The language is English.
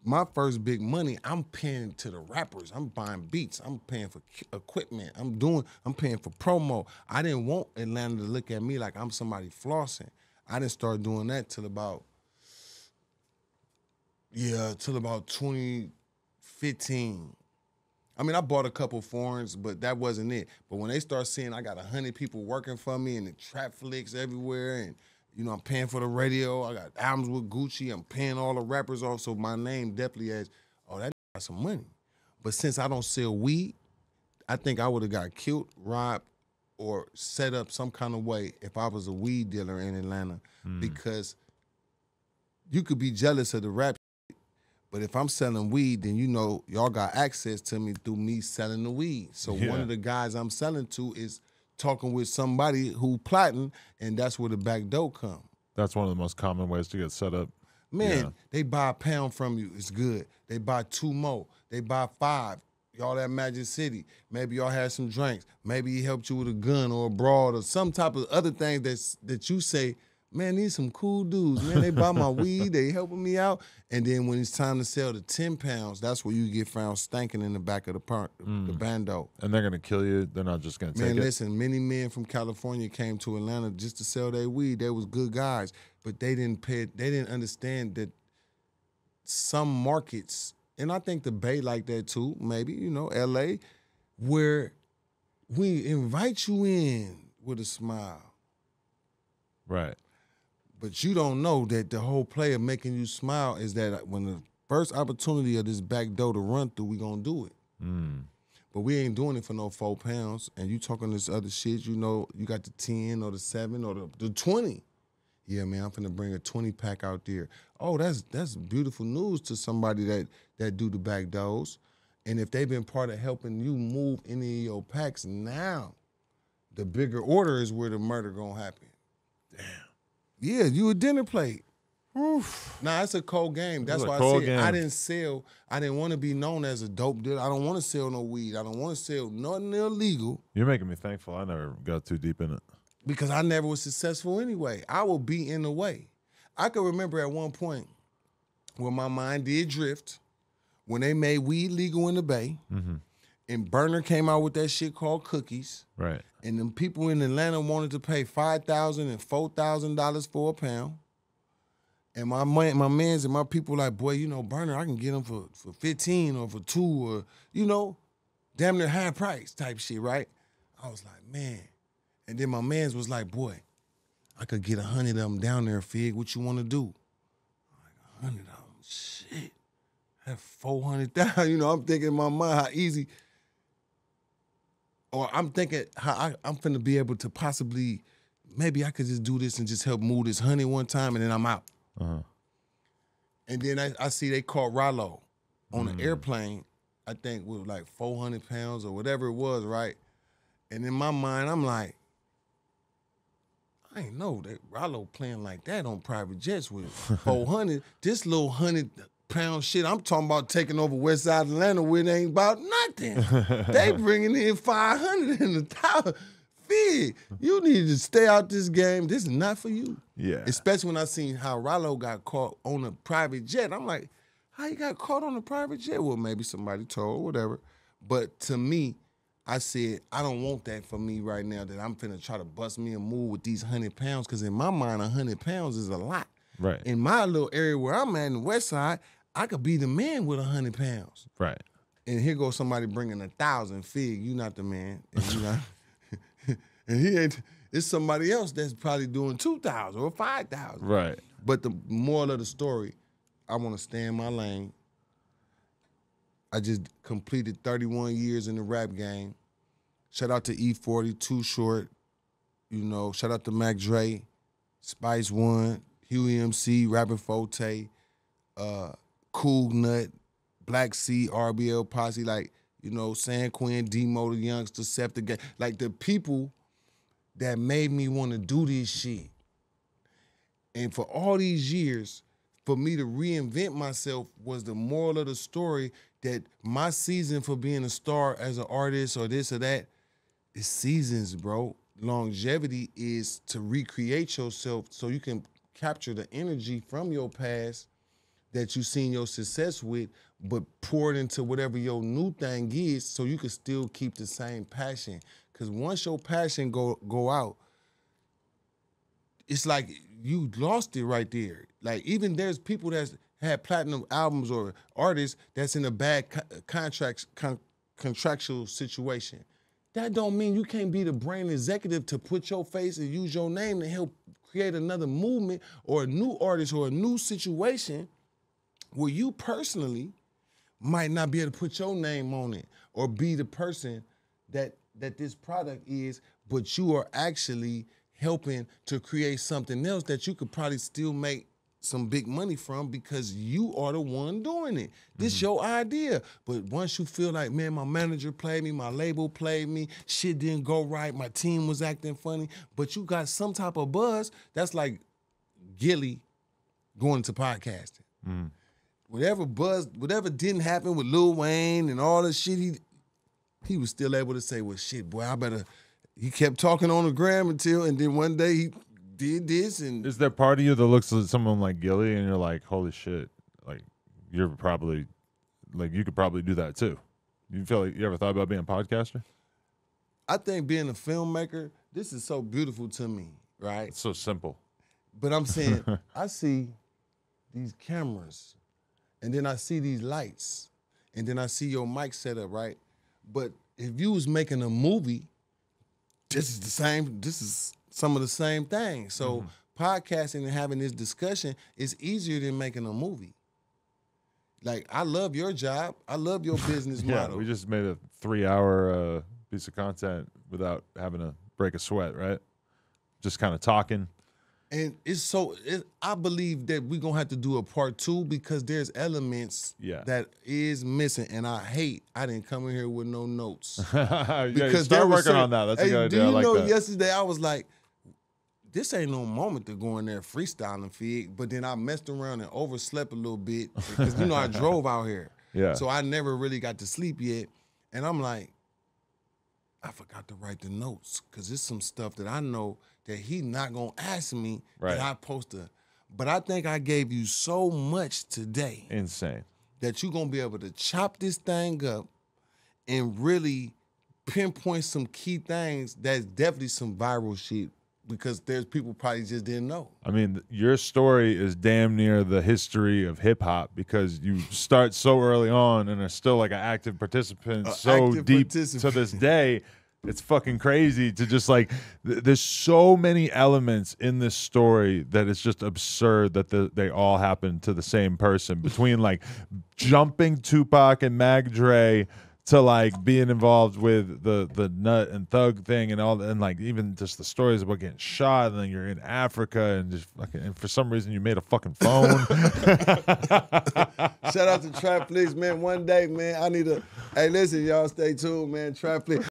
my first big money, I'm paying to the rappers. I'm buying beats. I'm paying for equipment. I'm paying for promo. I didn't want Atlanta to look at me like I'm somebody flossing. I didn't start doing that till about 2015. I mean, I bought a couple foreigns, but that wasn't it. But when they start seeing I got 100 people working for me and the trap flicks everywhere, and I'm paying for the radio. I got albums with Gucci. I'm paying all the rappers off, so my name definitely has, oh, that got some money. But since I don't sell weed, I think I would have got killed, robbed, or set up some kind of way if I was a weed dealer in Atlanta, because you could be jealous of the rap. But if I'm selling weed, then y'all got access to me through me selling the weed. So one of the guys I'm selling to is talking with somebody who plotting, and that's where the back door come. That's one of the most common ways to get set up. Man, they buy a pound from you. It's good. They buy 2 more. They buy 5. Y'all at Magic City. Maybe y'all had some drinks. Maybe he helped you with a gun or a broad or some type of other thing that you say, man, these some cool dudes, man. They buy my weed, they helping me out. And then when it's time to sell the 10 pounds, that's where you get found stanking in the back of the park, the bando. And they're going to kill you. They're not just going to take it. Man, listen, many men from California came to Atlanta just to sell their weed. They was good guys, but they didn't understand that some markets, and I think the Bay like that too, maybe, L.A., where we invite you in with a smile. Right. But you don't know that the whole play of making you smile is that when the first opportunity of this back door to run through, we gonna do it. But we ain't doing it for no 4 pounds. And you talking this other shit, you got the 10 or the 7 or the 20. Yeah, man, I'm finna bring a 20-pack out there. Oh, that's beautiful news to somebody that do the back doors. And if they've been part of helping you move any of your packs, now the bigger order is where the murder gonna happen. Damn. Yeah, you a dinner plate. Oof. Nah, it's a cold game. That's why I said I didn't sell. I didn't want to be known as a dope dealer. I don't want to sell no weed. I don't want to sell nothing illegal. You're making me thankful I never got too deep in it. Because I never was successful anyway. I will be in the way. I can remember at one point when my mind did drift, when they made weed legal in the Bay, and Burner came out with that shit called cookies. Right. And them people in Atlanta wanted to pay $5,000 and $4,000 for a pound. And my mans and my people like, boy, Burner, I can get them for 15 or for 2 or, damn near high price type shit, right? I was like, man. And then my mans was like, boy, I could get 100 of them down there, Fig. What you want to do? I'm like, 100 of them? Shit. That's 400,000. I'm thinking in my mind how easy. Or I'm thinking how I'm finna be able to possibly, maybe I could just do this and just help move this honey one time and then I'm out. And then I see they caught Rollo on an airplane, I think with like 400 pounds or whatever it was, right? And in my mind, I'm like, I ain't know that Rollo playing like that on private jets with 400. This little 100-pound shit I'm talking about taking over West Side Atlanta with ain't about nothing. They bringing in 500 in the tower. Fig, you need to stay out this game. This is not for you. Yeah. Especially when I seen how Rollo got caught on a private jet. I'm like, how you got caught on a private jet? Well, maybe somebody told, whatever. But to me, I said, I don't want that for me right now, that I'm finna try to bust me a move with these 100 pounds, because in my mind, 100 pounds is a lot. Right. In my little area where I'm at in the West Side, I could be the man with 100 pounds. Right. And here goes somebody bringing 1,000. Fig, you not the man. And you not, and he ain't, it's somebody else that's probably doing 2,000 or 5,000. Right. But the moral of the story, I want to stay in my lane. I just completed 31 years in the rap game. Shout out to E40, Too Short, shout out to Mac Dre, Spice One, Huey MC, Rappin' Forte, Cool Nut, Black Sea, RBL Posse, like, San Quinn, Demo, the Youngster, Septic Gang, like the people that made me want to do this shit. And for all these years, for me to reinvent myself was the moral of the story, that my season for being a star as an artist or this or that is seasons, bro. Longevity is to recreate yourself so you can capture the energy from your past, that you seen your success with, but pour it into whatever your new thing is so you can still keep the same passion. Because once your passion go out, it's like you lost it right there. Like even there's people that's had platinum albums or artists that's in a bad contractual situation. That don't mean you can't be the brand executive to put your face and use your name to help create another movement or a new artist or a new situation where you personally might not be able to put your name on it or be the person that this product is, but you are actually helping to create something else that you could probably still make some big money from because you are the one doing it. This your idea. But once you feel like, man, my manager played me, my label played me, shit didn't go right, my team was acting funny, but you got some type of buzz, that's like Gilly going to podcasting. Whatever didn't happen with Lil Wayne and all the shit, he was still able to say, well, shit, boy, he kept talking on the gram and then one day he did this. And is there part of you that looks at someone like Gilly and you're like, holy shit, like you're probably, like you could probably do that too? You feel like you ever thought about being a podcaster? I think being a filmmaker, this is so beautiful to me, right? It's so simple. But I'm saying, I see these cameras and then I see these lights and then I see your mic set up, right? But if you was making a movie, this is some of the same things. So podcasting and having this discussion is easier than making a movie. Like, I love your job. I love your business model. We just made a 3-hour piece of content without having to break a sweat, right? Just kind of talking. And I believe that we're going to have to do a part 2 because there's elements that is missing. And I didn't come in here with no notes. Because start working on that. That's a good idea. Do you know that. Yesterday I was like, this ain't no moment to go in there freestyling, Fig. But then I messed around and overslept a little bit because, I drove out here. Yeah. So I never really got to sleep yet. And I'm like, I forgot to write the notes because there's some stuff that I know that he not going to ask me that I supposed to. But I think I gave you so much today. Insane. That you're going to be able to chop this thing up and really pinpoint some key things that's definitely some viral shit because there's people probably just didn't know. I mean, your story is damn near the history of hip-hop because you start so early on and are still like an active participant deep to this day. It's fucking crazy to just like, there's so many elements in this story that it's just absurd that they all happen to the same person. Between like jumping Tupac and Mag Dre to like being involved with the Nut and Thug thing and all that, and like even just the stories about getting shot and then you're in Africa and just fucking, and for some reason you made a fucking phone. Shout out to Trap Please, man. One day, man, hey, listen, y'all, stay tuned, man. Trap Please.